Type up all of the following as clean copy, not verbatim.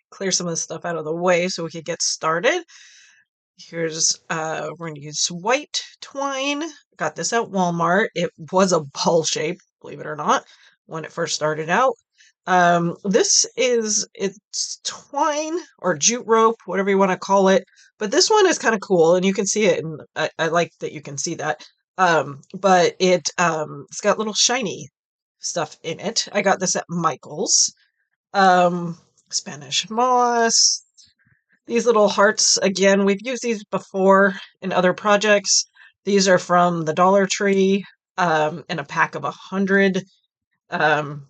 clear some of the stuff out of the way so we could get started. Here's we're gonna use white twine. Got this at Walmart. It was a ball shape, believe it or not, when it first started out. It's twine or jute rope, whatever you want to call it. But this one is kind of cool, and you can see it, and I like that you can see that. But it's got little shiny stuff in it. I got this at Michael's. Um, Spanish moss. These little hearts, again, we've used these before in other projects. These are from the Dollar Tree, in a pack of 100. Um,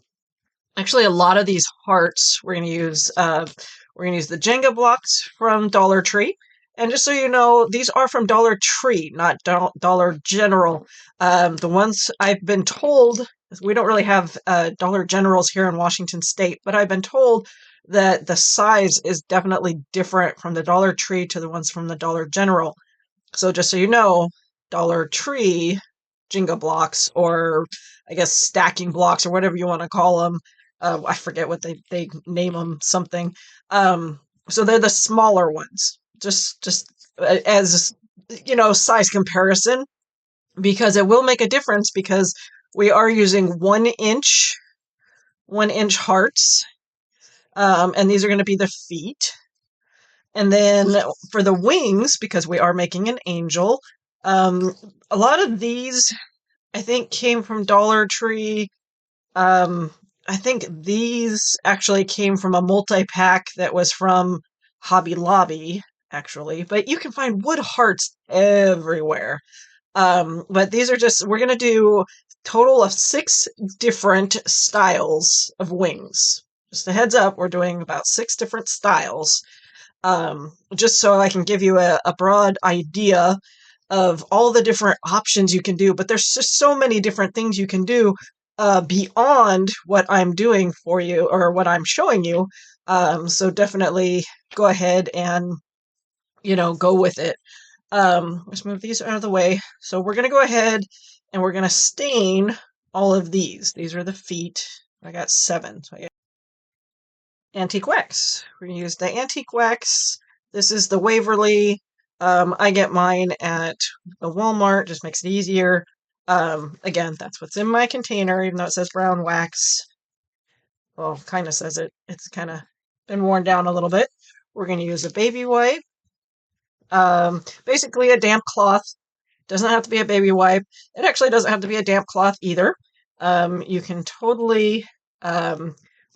Actually, a lot of these hearts we're gonna use the Jenga blocks from Dollar Tree. And just so you know, these are from Dollar Tree, not Dollar General. The ones I've been told, we don't really have Dollar Generals here in Washington State, but I've been told that the size is definitely different from the Dollar Tree to the ones from the Dollar General. So just so you know, Dollar Tree Jenga blocks, or I guess stacking blocks, or whatever you want to call them. I forget what they name them, something. Um, so they're the smaller ones. Just as you know, size comparison, because it will make a difference because we are using 1 inch hearts, and these are going to be the feet. And then for the wings, because we are making an angel, um, a lot of these I think came from Dollar Tree. Um, I think these actually came from a multi-pack that was from Hobby Lobby, actually. But you can find wood hearts everywhere. But these are just, we're going to do total of 6 different styles of wings. Just a heads up, we're doing about 6 different styles. Just so I can give you a broad idea of all the different options you can do. But there's just so many different things you can do beyond what I'm doing for you or what I'm showing you. So definitely go ahead and, go with it. Let's move these out of the way. So we're going to go ahead and we're going to stain all of these. These are the feet. I got 7. So I got antique wax. We're going to use the antique wax. This is the Waverly. I get mine at the Walmart, just makes it easier. Again, that's what's in my container, even though it says brown wax. Well, kind of says it. It's kind of been worn down a little bit. We're going to use a baby wipe. Basically a damp cloth. Doesn't have to be a baby wipe. It actually doesn't have to be a damp cloth either. You can totally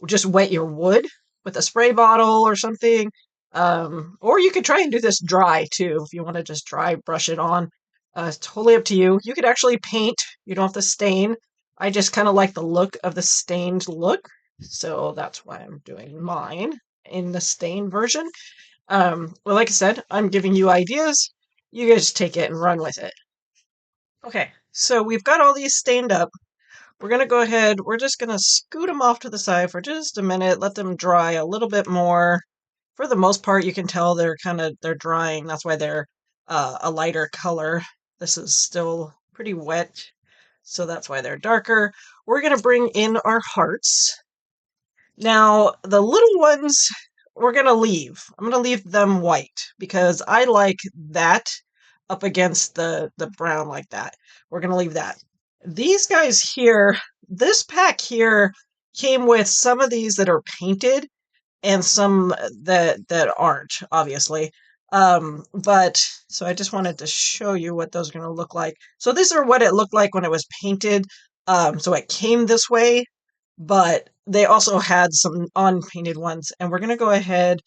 just wet your wood with a spray bottle or something. Or you could try and do this dry too. If you want to just dry brush it on. It's totally up to you. You could actually paint. You don't have to stain. I just kind of like the look of the stained look. So that's why I'm doing mine in the stained version. Well, like I said, I'm giving you ideas. You guys take it and run with it. Okay, so we've got all these stained up. We're going to go ahead, we're just going to scoot them off to the side for just a minute, let them dry a little bit more. For the most part, you can tell they're drying. That's why they're a lighter color. This is still pretty wet, so that's why they're darker. We're going to bring in our hearts. Now, the little ones, we're going to leave. I'm going to leave them white because I like that up against the brown like that. We're going to leave that. These guys here, this pack here came with some of these that are painted and some that aren't, obviously. But so I just wanted to show you what those are going to look like. So these are what it looked like when it was painted. So it came this way, but they also had some unpainted ones. And we're going to go ahead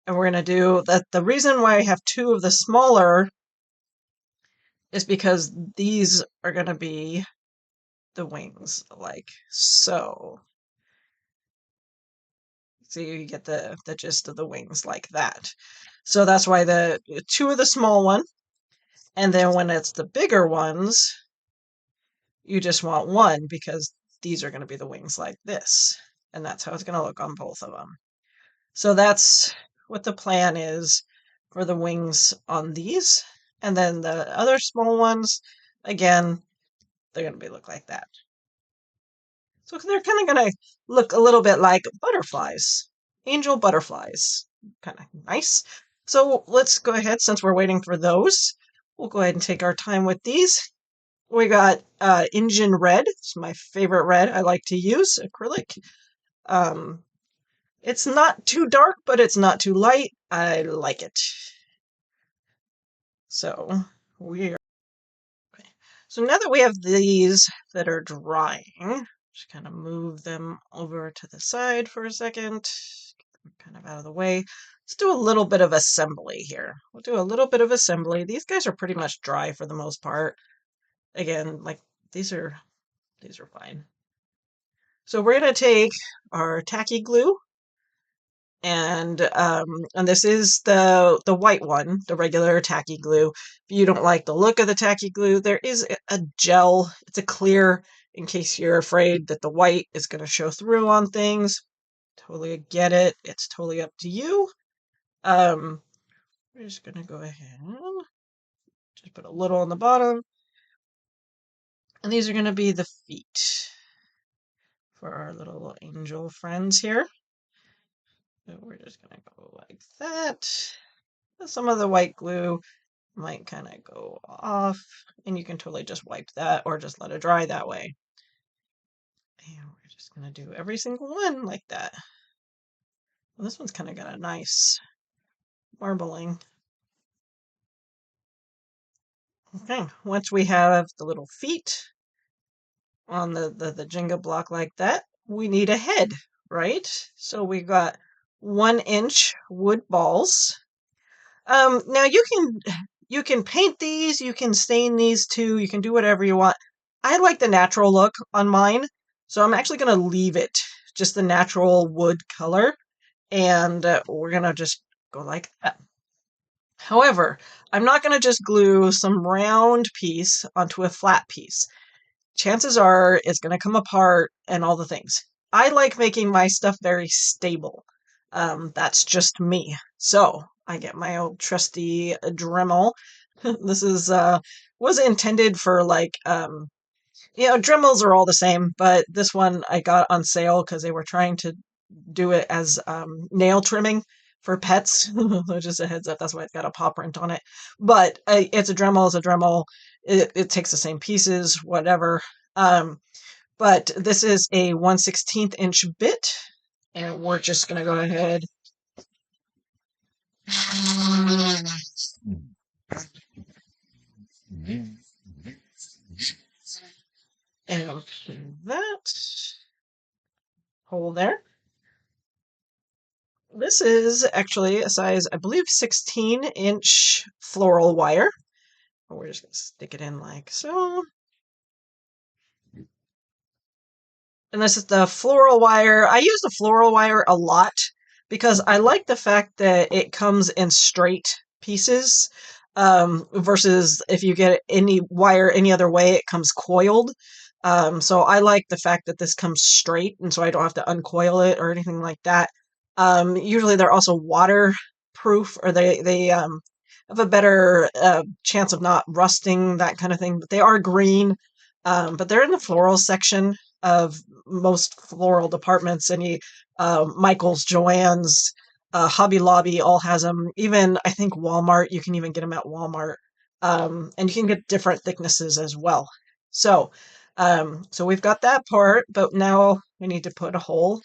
and we're going to do that. The reason why I have 2 of the smaller is because these are going to be the wings, like so. So you get the gist of the wings like that. So that's why the 2 of the small one, and then when it's the bigger ones, you just want 1 because these are going to be the wings like this. And that's how it's going to look on both of them. So that's what the plan is for the wings on these. And then the other small ones, again, they're going to look like that. So they're kind of going to look a little bit like butterflies. angel butterflies. Kind of nice. So let's go ahead, since we're waiting for those, we'll go ahead and take our time with these. We got Indian red. It's my favorite red I like to use, acrylic. Um, it's not too dark, but it's not too light. I like it. So we are okay. So now that we have these that are drying, just kind of move them over to the side for a second, get them kind of out of the way. Let's do a little bit of assembly here. We'll do a little bit of assembly. These guys are pretty much dry for the most part. Again, like these are fine. So we're gonna take our tacky glue, and this is the white one, the regular tacky glue. If you don't like the look of the tacky glue, there is a gel. It's a clear, in case you're afraid that the white is going to show through on things. Totally get it. It's totally up to you. We're just gonna go ahead and just put a little on the bottom, and these are going to be the feet for our little angel friends here. So we're just gonna go like that. Some of the white glue might kind of go off, and you can totally just wipe that or just let it dry that way. And we're just gonna do every single one like that. Well, this one's kind of got a nice marbling. Okay, once we have the little feet on the Jenga block like that, we need a head, right? So we got 1-inch wood balls. Now you can paint these, you can stain these too, you can do whatever you want. I like the natural look on mine, so I'm actually gonna leave it just the natural wood color, and we're gonna just go like that. However, I'm not gonna just glue some round piece onto a flat piece. Chances are it's gonna come apart and all the things. I like making my stuff very stable. That's just me. So I get my old trusty Dremel. This is was intended for like Dremels are all the same, but this one I got on sale because they were trying to do it as nail trimming for pets. Just a heads up, that's why it's got a paw print on it. But it's a Dremel, it's a Dremel. It takes the same pieces, whatever. Um, but this is a 1/16 inch bit, and we're just gonna go ahead and that hole there. This is actually a size, I believe, 16-inch floral wire. We're just gonna stick it in like so. And this is the floral wire. I use the floral wire a lot because I like the fact that it comes in straight pieces, versus if you get any wire any other way, it comes coiled. So I like the fact that this comes straight, and so I don't have to uncoil it or anything like that. Usually they're also waterproof, or they have a better chance of not rusting, that kind of thing. But they are green, but they're in the floral section of most floral departments. Any Michael's, Joann's, Hobby Lobby all has them. Even I think Walmart, you can even get them at Walmart, and you can get different thicknesses as well. So, so we've got that part, but now we need to put a hole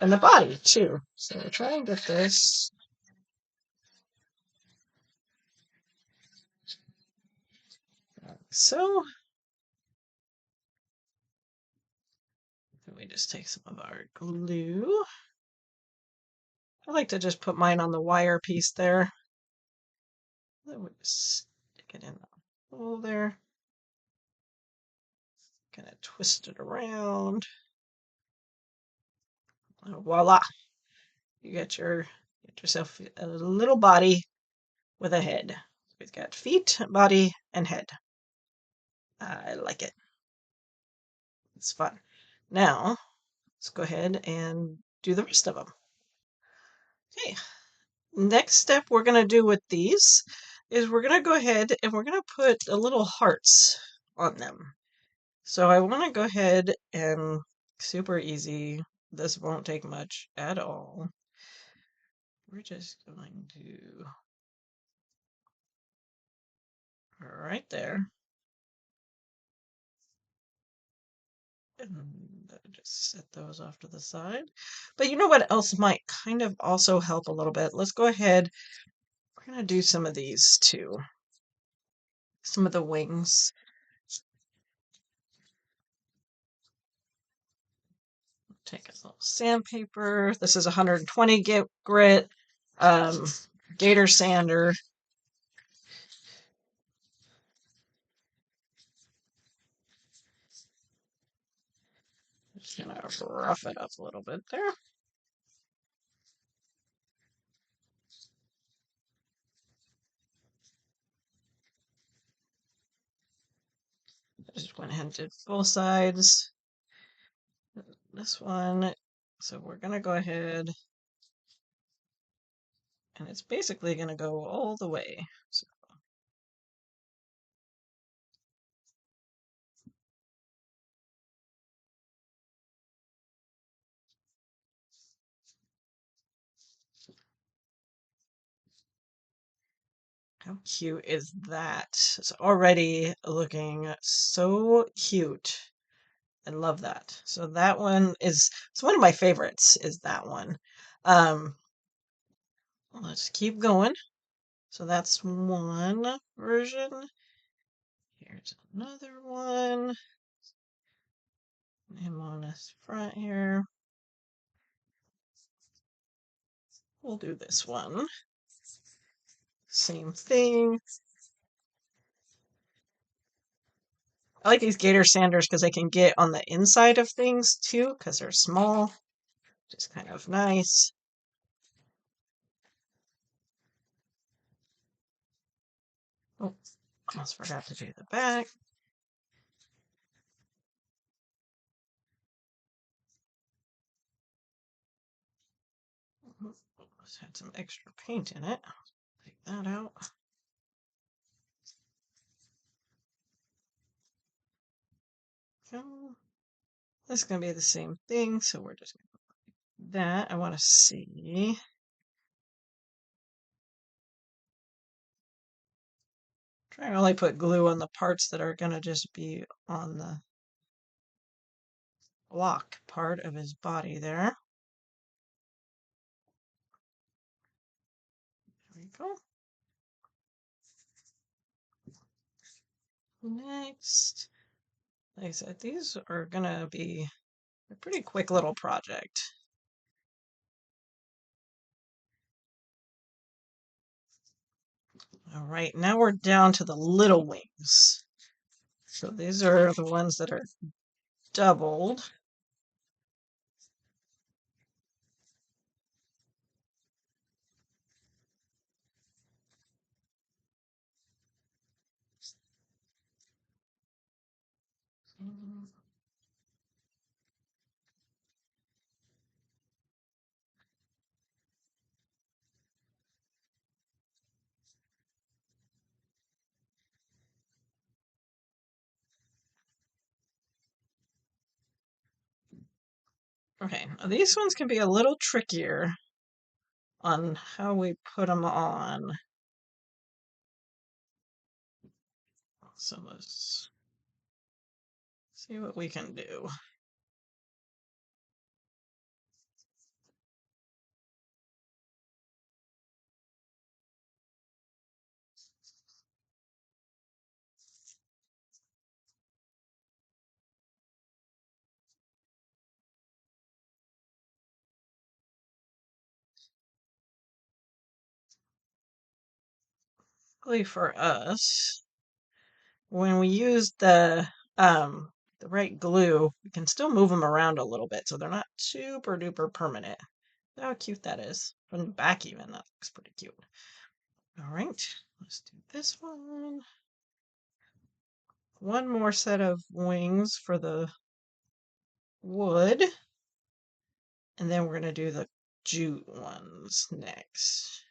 in the body too. So we'll try and get this. So let me just take some of our glue. I like to just put mine on the wire piece there. Then we just stick it in the hole there. Kind of twist it around. Voila! You get yourself a little body with a head. We've got feet, body, and head. I like it. It's fun. Now, let's go ahead and do the rest of them. Okay, next step we're going to do with these is we're going to go ahead and we're going to put a little hearts on them. So I want to go ahead and, super easy, this won't take much at all. we're just going to right there. And just set those off to the side. But you know what else might kind of also help a little bit? Let's go ahead. We're going to do some of these too. Some of the wings. Take a little sandpaper. This is 120 grit gator sander. Just gonna rough it up a little bit there. I just went ahead and did both sides. This one. So we're gonna go ahead and it's basically gonna go all the way. So how cute is that? It's already looking so cute. I love that. So that one is it's one of my favorites is that one. Um, let's keep going. So that's one version. Here's another one. Him on this front here. We'll do this one. Same thing. I like these gator sanders because they can get on the inside of things too because they're small. Just kind of nice. Oh, almost forgot to do the back. This had some extra paint in it. Take that out. So this is going to be the same thing, so we're just going to do that. I want to see. Try to only put glue on the parts that are going to just be on the block part of his body there. There we go. Next, like I said, these are going to be a pretty quick little project. All right, now we're down to the little wings. So these are the ones that are doubled. Okay, now these ones can be a little trickier on how we put them on. So let's see what we can do. Luckily for us, when we use the right glue, we can still move them around a little bit so they're not super duper permanent. Look how cute that is. From the back even, that looks pretty cute. All right, let's do this one. One more set of wings for the wood. And then we're going to do the jute ones next.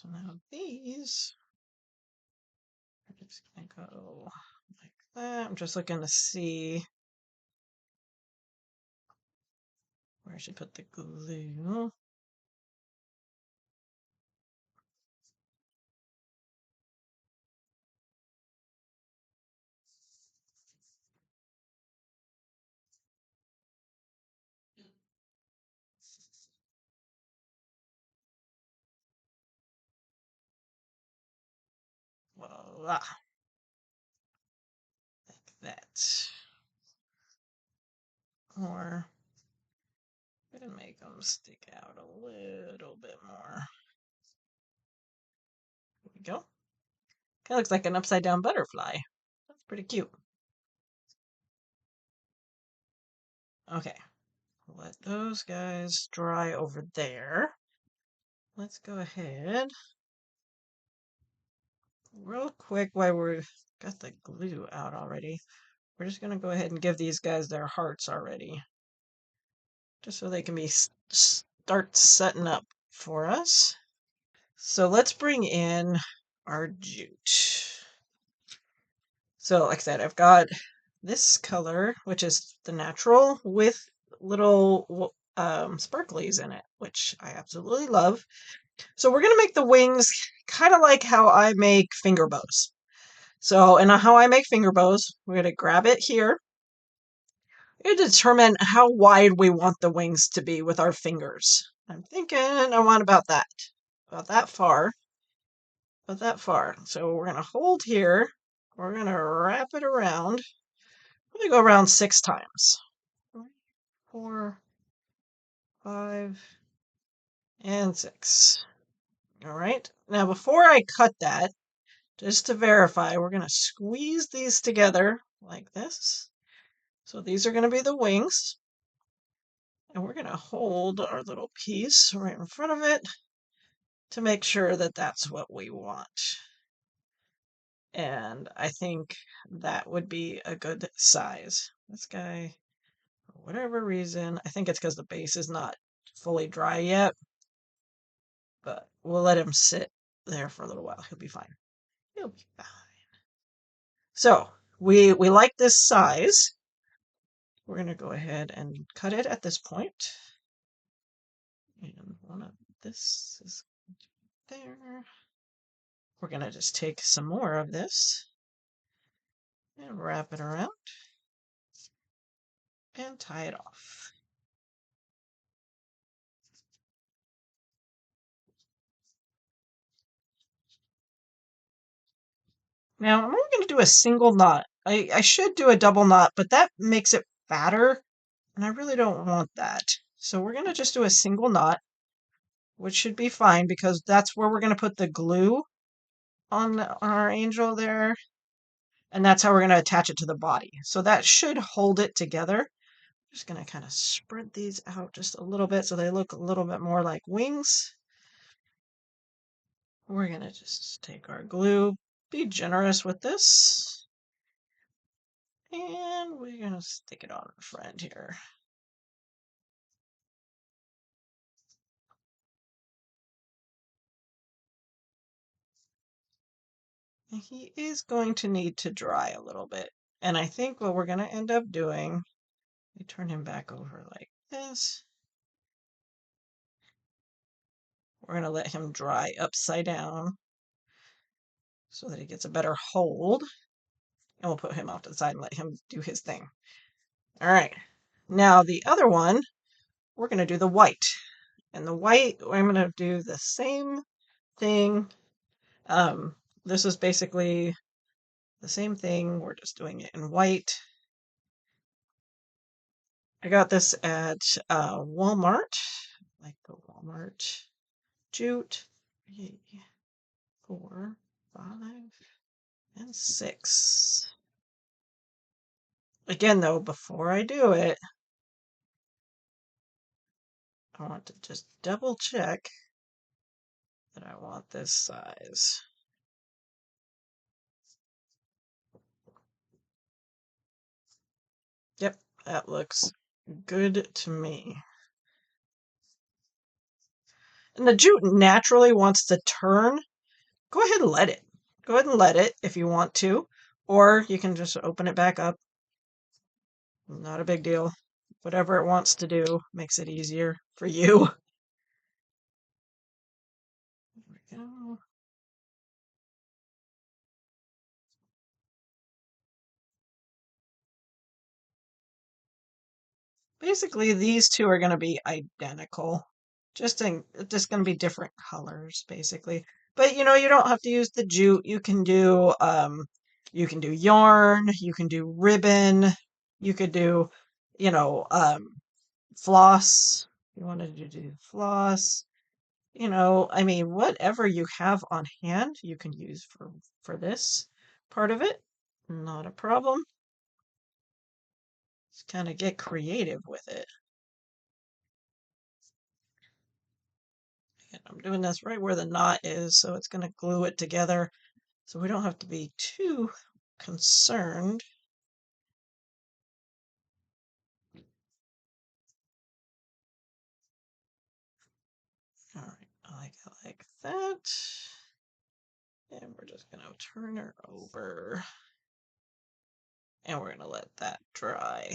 So now these are just gonna go like that. I'm just looking to see where I should put the glue. Voila, like that. Or I'm gonna make them stick out a little bit more. There we go. Kind of looks like an upside down butterfly. That's pretty cute. Okay, let those guys dry over there. Let's go ahead real quick while we've got the glue out already. We're just gonna go ahead and give these guys their hearts already, just so they can be start setting up for us. So let's bring in our jute. So like I said, I've got this color, which is the natural with little sparklies in it, which I absolutely love. So we're going to make the wings kind of like how I make finger bows. So, and how I make finger bows, we're going to grab it here and determine how wide we want the wings to be with our fingers. I'm thinking I want about that far, about that far. So we're going to hold here. We're going to wrap it around. I'm going to go around 6 times. 3, 4, 5, and 6. All right. Now, before I cut that, just to verify, we're going to squeeze these together like this. So these are going to be the wings. And we're going to hold our little piece right in front of it to make sure that that's what we want. And I think that would be a good size. This guy, for whatever reason, I think it's because the base is not fully dry yet, but we'll let him sit there for a little while. He'll be fine. He'll be fine. So we like this size. We're going to go ahead and cut it at this point. And one of this is there. We're going to just take some more of this and wrap it around and tie it off. Now, I'm only going to do a single knot. I should do a double knot, but that makes it fatter, and I really don't want that. So we're going to just do a single knot, which should be fine because that's where we're going to put the glue on our angel there, and that's how we're going to attach it to the body. So that should hold it together. I'm just going to kind of spread these out just a little bit so they look a little bit more like wings. We're going to just take our glue, be generous with this, and we're going to stick it on our friend here. And he is going to need to dry a little bit. And I think what we're going to end up doing, we turn him back over like this. We're going to let him dry upside down so that he gets a better hold. And we'll put him off to the side and let him do his thing. All right. Now the other one, we're going to do the white. And the white, I'm going to do the same thing. This is basically the same thing. We're just doing it in white. I got this at Walmart, like the Walmart jute. 3, 4, 5, and 6. Again, though, before I do it, I want to just double check that I want this size. Yep, that looks good to me. And the jute naturally wants to turn. Go ahead and let it. Go ahead and let it if you want to, or you can just open it back up. Not a big deal. Whatever it wants to do makes it easier for you. There we go. Basically, these two are going to be identical. Just going to be different colors, basically. But you don't have to use the jute. You can do yarn, you can do ribbon, you could do, you know, floss. You wanted to do floss. I mean, whatever you have on hand, you can use for this part of it. Not a problem. Just kind of get creative with it. And I'm doing this right where the knot is, so it's going to glue it together. So we don't have to be too concerned. All right, like that. And we're just going to turn her over. And we're going to let that dry.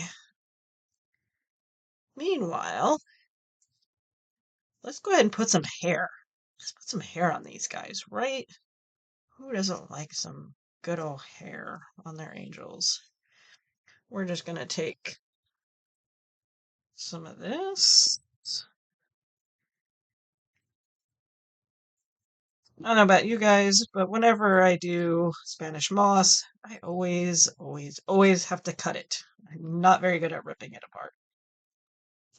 Meanwhile, let's go ahead and put some hair. Let's put some hair on these guys, right? Who doesn't like some good old hair on their angels? We're just going to take some of this. I don't know about you guys, but whenever I do Spanish moss, I always have to cut it. I'm not very good at ripping it apart.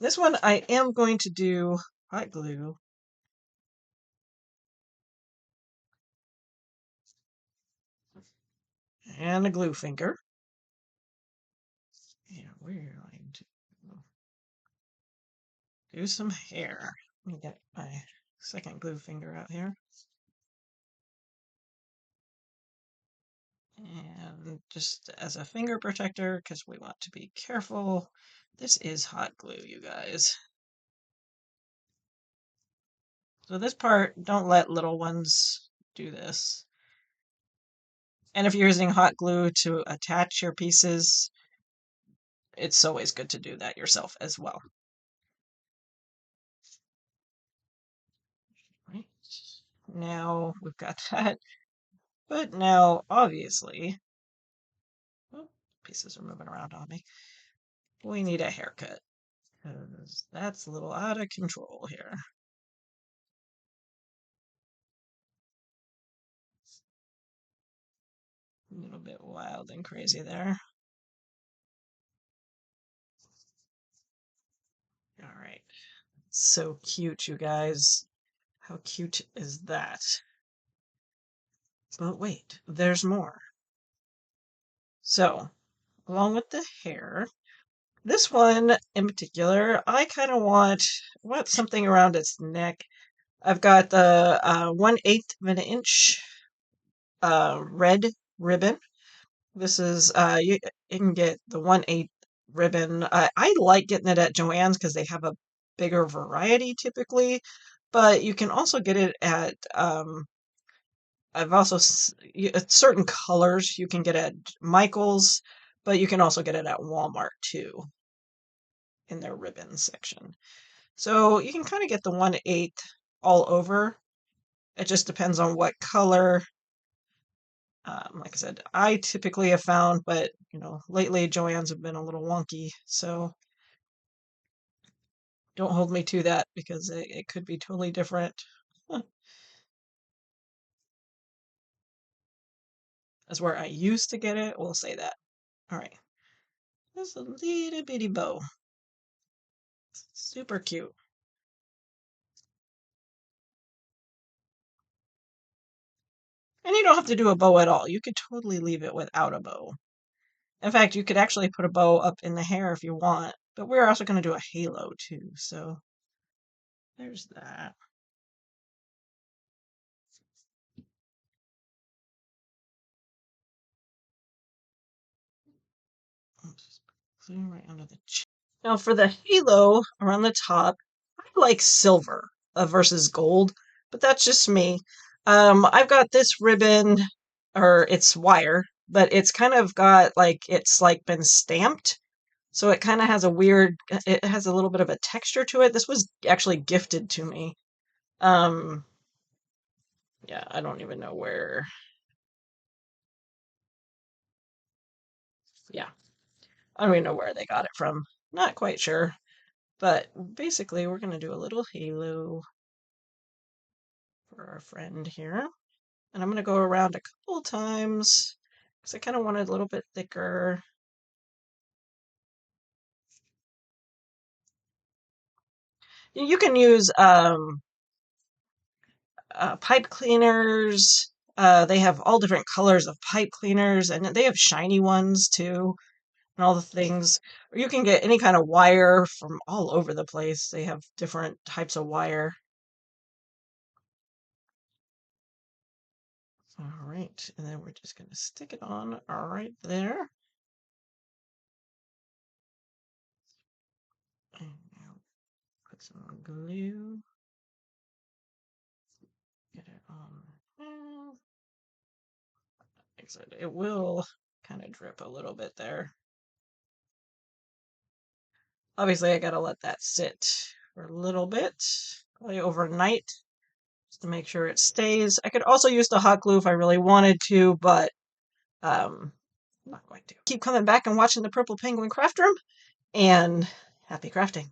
This one I am going to do hot glue. And a glue finger. And we're going to do some hair. Let me get my second glue finger out here. And just as a finger protector, because we want to be careful, this is hot glue, you guys. So this part, don't let little ones do this. And if you're using hot glue to attach your pieces, it's always good to do that yourself as well. Right. Now we've got that. But now, obviously, oh, pieces are moving around on me. We need a haircut because that's a little out of control here. A little bit wild and crazy there. All right. So cute, you guys. How cute is that? But wait, there's more. So, along with the hair, this one in particular, I kind of want something around its neck. I've got the 1/8 of an inch red ribbon. This is you can get the 1/8 ribbon. I like getting it at Joann's because they have a bigger variety typically, but you can also get it at I've also certain colors you can get at Michael's, but you can also get it at Walmart too in their ribbon section. So you can kind of get the 1/8 all over. It just depends on what color. Like I said, I typically have found, but lately Joann's have been a little wonky, so don't hold me to that because it could be totally different. That's where I used to get it. We'll say that. All right. Just a little bitty bow. Super cute. And you don't have to do a bow at all. You could totally leave it without a bow. In fact, you could actually put a bow up in the hair if you want. But we're also going to do a halo too. So there's that. Right under the chin. Now for the halo around the top, I like silver. versus gold, but that's just me. I've got this ribbon, or it's wire, but it's kind of got like it's like been stamped. So it kind of has a weird, it has a little bit of a texture to it. This was actually gifted to me. Um, yeah, I don't even know where. Yeah, I don't even know where they got it from. Not quite sure. But basically, we're going to do a little halo for our friend here. And I'm going to go around a couple times because I kind of want it a little bit thicker. You can use pipe cleaners. They have all different colors of pipe cleaners, and they have shiny ones too, and all the things. Or you can get any kind of wire from all over the place. They have different types of wire. All right, and then we're just going to stick it on right there. And now put some glue. Get it on there. It will kind of drip a little bit there. Obviously, I gotta let that sit for a little bit, probably overnight, just to make sure it stays. I could also use the hot glue if I really wanted to, but I'm not going to. Keep coming back and watching the Purple Penguin craft room, and happy crafting.